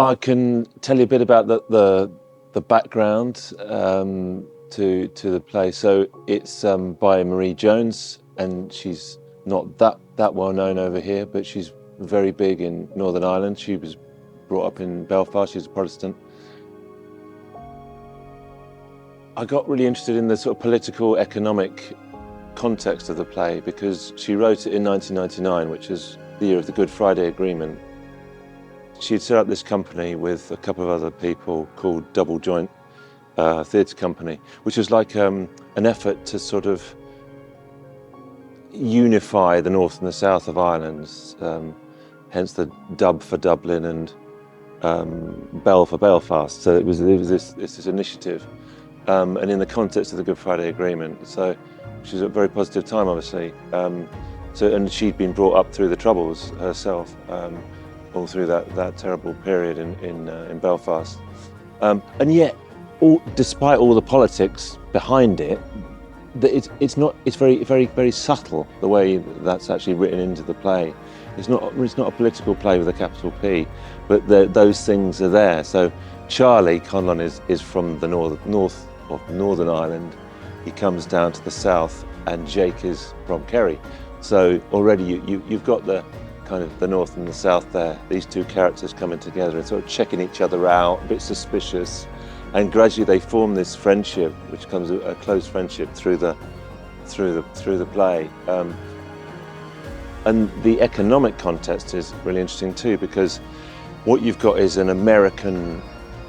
I can tell you a bit about the background to the play. So it's by Marie Jones, and she's not that well known over here, but she's very big in Northern Ireland. She was brought up in Belfast. She's a Protestant. I got really interested in the sort of political, economic context of the play because she wrote it in 1999, which is the year of the Good Friday Agreement. She'd set up this company with a couple of other people called Double Joint Theatre Company, which was like an effort to sort of unify the north and the south of Ireland, hence the Dub for Dublin and Bell for Belfast. So it was this initiative, and in the context of the Good Friday Agreement. So which was a very positive time, obviously. And she'd been brought up through the Troubles herself, all through that terrible period in Belfast. And yet, despite all the politics behind it, it's very subtle the way that's actually written into the play. It's not a political play with a capital P, but those things are there. So Charlie Conlon is from the north of Northern Ireland. He comes down to the south, and Jake is from Kerry. So already you've got the kind of the north and the south there. These two characters coming together and sort of checking each other out, a bit suspicious, and gradually they form this friendship, which becomes a close friendship through the play. And the economic context is really interesting too, because what you've got is an American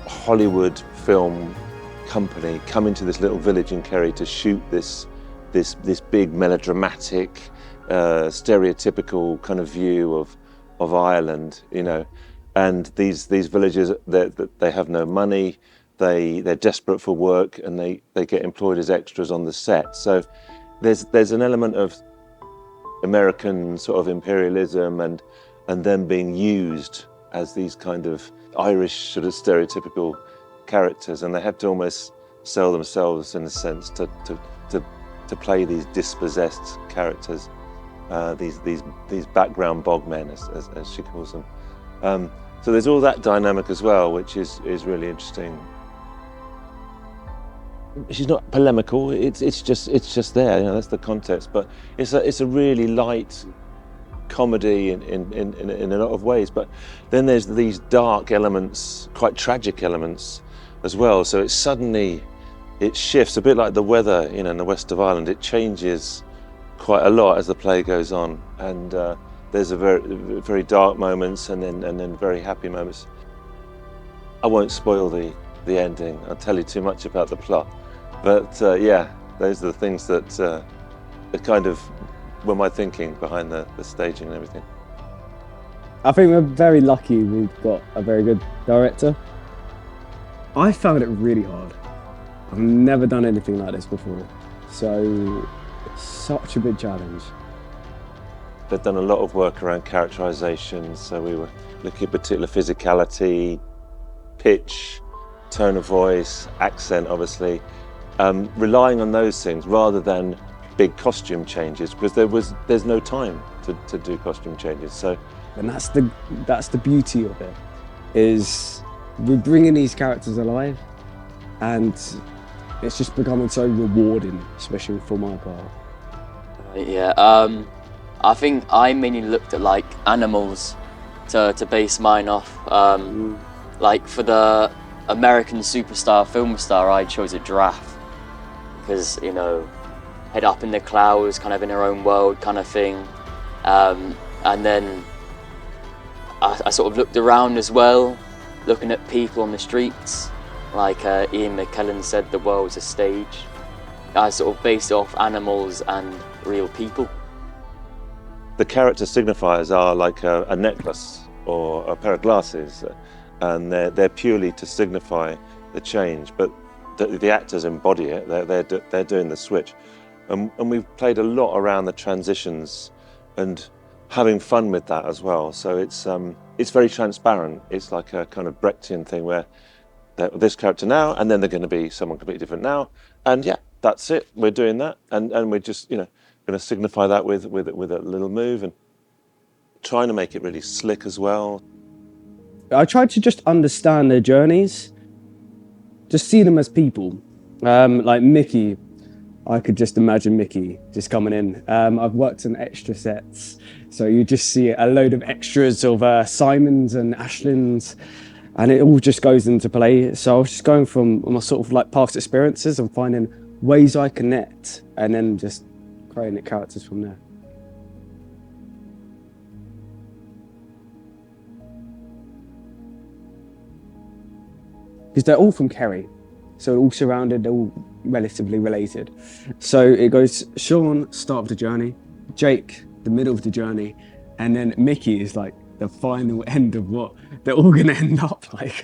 Hollywood film company coming to this little village in Kerry to shoot this big melodramatic, stereotypical kind of view of Ireland, you know. And these villagers, they have no money, they're desperate for work, and they get employed as extras on the set. So there's an element of American sort of imperialism and them being used as these kind of Irish sort of stereotypical characters, and they have to almost sell themselves in a sense to play these dispossessed characters, these background bogmen as she calls them. So there's all that dynamic as well, which is really interesting. She's not polemical. It's just there. You know, that's the context. But it's a really light comedy in a lot of ways. But then there's these dark elements, quite tragic elements as well. So it shifts a bit like the weather, you know, in the west of Ireland. It changes quite a lot as the play goes on, and there's a very dark moments and then very happy moments. I won't spoil the ending. I'll tell you too much about the plot. But yeah, those are the things that are kind of were my thinking behind the staging and everything. I think we're very lucky we've got a very good director. I found it really hard. I've never done anything like this before, so it's such a big challenge. They've done a lot of work around characterization, so we were looking at particular physicality, pitch, tone of voice, accent, obviously, relying on those things rather than big costume changes, because there's no time to do costume changes. So, and that's the beauty of it, is we're bringing these characters alive, and it's just becoming so rewarding, especially for my part. Yeah, I think I mainly looked at like animals to base mine off. Like for the American superstar film star, I chose a giraffe because, you know, head up in the clouds, kind of in her own world kind of thing. And then I sort of looked around as well, looking at people on the streets. Like Ian McKellen said, the world's a stage. I sort of based it off animals and real people. The character signifiers are like a necklace or a pair of glasses, and they're purely to signify the change, but the actors embody it. They're doing the switch. And we've played a lot around the transitions and having fun with that as well. So it's very transparent. It's like a kind of Brechtian thing where this character now, and then they're going to be someone completely different now. And yeah, that's it. We're doing that, and we're just, you know, going to signify that with a little move and trying to make it really slick as well. I tried to just understand their journeys, just see them as people. Like Mickey, I could just imagine Mickey just coming in. I've worked on extra sets, so you just see a load of extras of Simons and Ashlyn's, and it all just goes into play. So I was just going from my sort of like past experiences and finding ways I connect, and then just creating the characters from there. Because they're all from Kerry, so all surrounded, they're all relatively related. So it goes Sean, start of the journey, Jake, the middle of the journey, and then Mickey is like the final end of what they're all gonna end up like.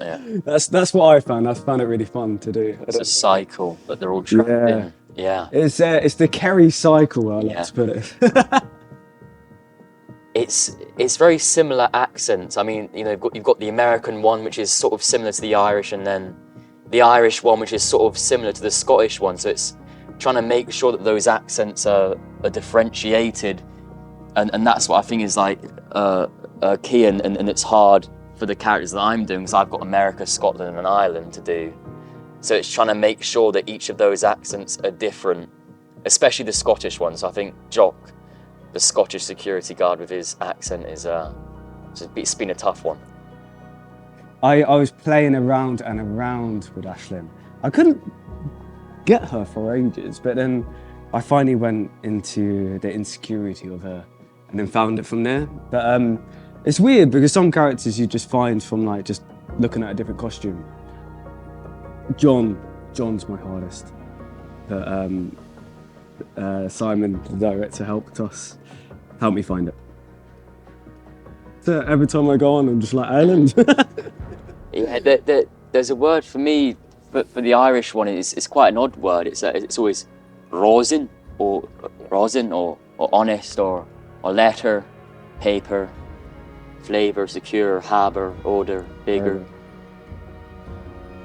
Yeah. That's what I found. I found it really fun to do. It's a cycle that they're all trapped in. Yeah. It's the Kerry cycle, I like to put it. It's very similar accents. I mean, you know, you've got the American one, which is sort of similar to the Irish, and then the Irish one, which is sort of similar to the Scottish one. So it's trying to make sure that those accents are differentiated, and that's what I think is like key, and it's hard for the characters that I'm doing, because I've got America, Scotland, and Ireland to do. So it's trying to make sure that each of those accents are different, especially the Scottish one. So I think Jock, the Scottish security guard, with his accent is it's been a tough one. I was playing around and around with Ashlyn. I couldn't get her for ages, but then I finally went into the insecurity of her and then found it from there. But it's weird because some characters you just find from like just looking at a different costume. John's my hardest. But Simon, the director, helped me find it. So every time I go on, I'm just like, Ireland. Yeah, there's a word for me, but for the Irish one, it's quite an odd word. It's always rosin or honest or letter, paper, flavour, secure, harbour, odour, bigger.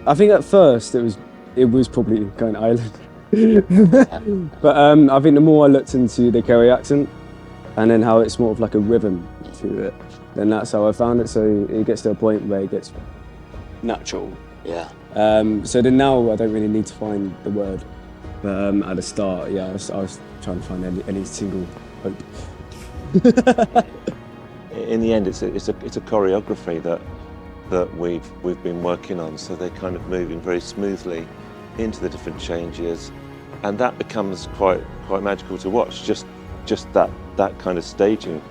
I think at first it was probably going Ireland. But I think the more I looked into the Kerry accent and then how it's more of like a rhythm to it, then that's how I found it. So it gets to a point where it gets natural. Yeah. So then now I don't really need to find the word. But at the start, I was trying to find any single hope. In the end, it's a choreography that we've been working on. So they're kind of moving very smoothly into the different changes, and that becomes quite magical to watch. Just that kind of staging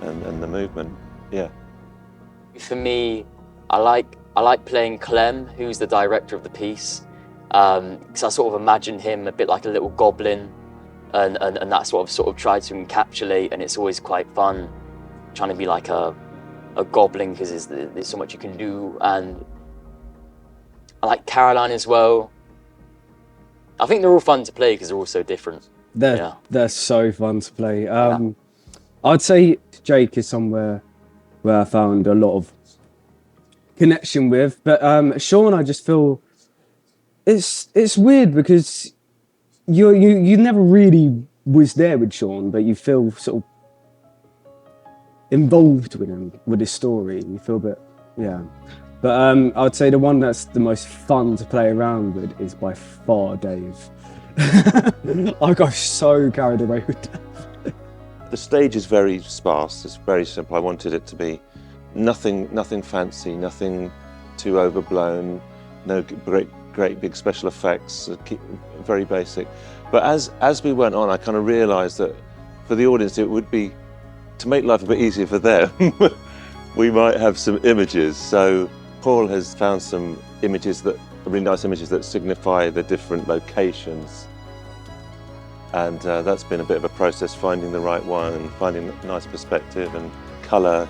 and the movement. Yeah. For me, I like playing Clem, who's the director of the piece, because I sort of imagine him a bit like a little goblin, and that's what I've sort of tried to encapsulate, and it's always quite fun trying to be like a goblin, because there's so much you can do. And I like Caroline as well. I think they're all fun to play because they're all so different. They're so fun to play. I'd say Jake is somewhere where I found a lot of connection with, but Sean, I just feel it's weird because you never really was there with Sean, but you feel sort of involved with him, with his story. You feel a bit, But I would say the one that's the most fun to play around with is by far Dave. I got so carried away with that. The stage is very sparse. It's very simple. I wanted it to be nothing fancy, nothing too overblown, no great big special effects. Very basic. But as we went on, I kind of realised that for the audience, it would be, to make life a bit easier for them, we might have some images. So Paul has found some images, really nice images that signify the different locations. And that's been a bit of a process, finding the right one and finding a nice perspective and colour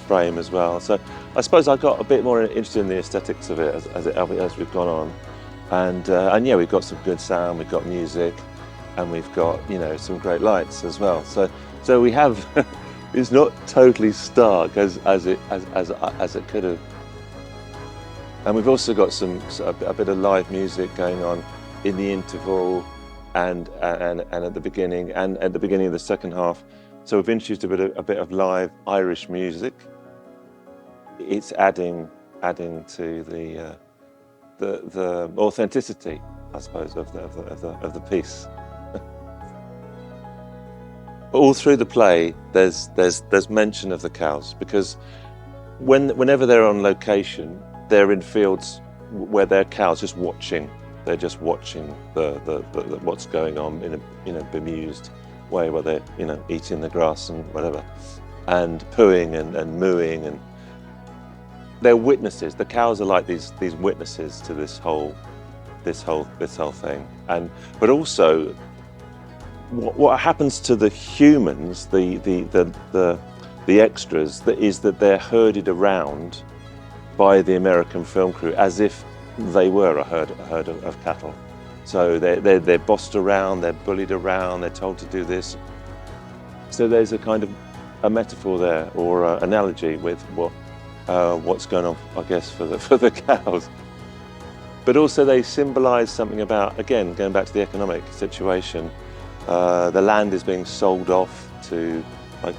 frame as well. So I suppose I got a bit more interested in the aesthetics of it as we've gone on. And yeah, we've got some good sound, we've got music, and we've got, some great lights as well. So we have, it's not totally stark as it could have. And we've also got a bit of live music going on in the interval and at the beginning and at the beginning of the second half. So we've introduced a bit of live Irish music it's adding to the authenticity, I suppose, of the piece. All through the play, there's mention of the cows, because whenever they're on location, they're in fields where they're cows just watching. They're just watching the what's going on in a bemused way, where they're eating the grass and whatever, and pooing and mooing, and they're witnesses. The cows are like these witnesses to this whole thing, but also what happens to the humans, the extras, is that they're herded around by the American film crew as if they were a herd of cattle. So they're bossed around, they're bullied around, they're told to do this. So there's a kind of a metaphor there, or an analogy with what's going on, I guess, for the cows. But also they symbolise something about, again, going back to the economic situation. The land is being sold off to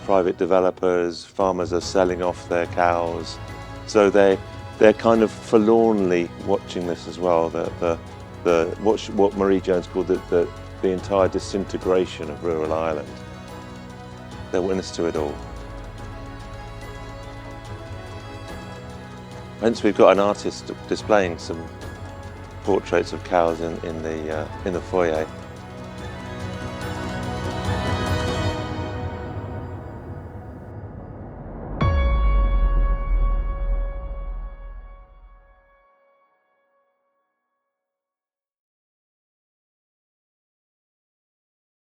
private developers. Farmers are selling off their cows, so they're kind of forlornly watching this as well. What Marie Jones called the entire disintegration of rural Ireland. They're witness to it all. Hence, we've got an artist displaying some portraits of cows in the foyer.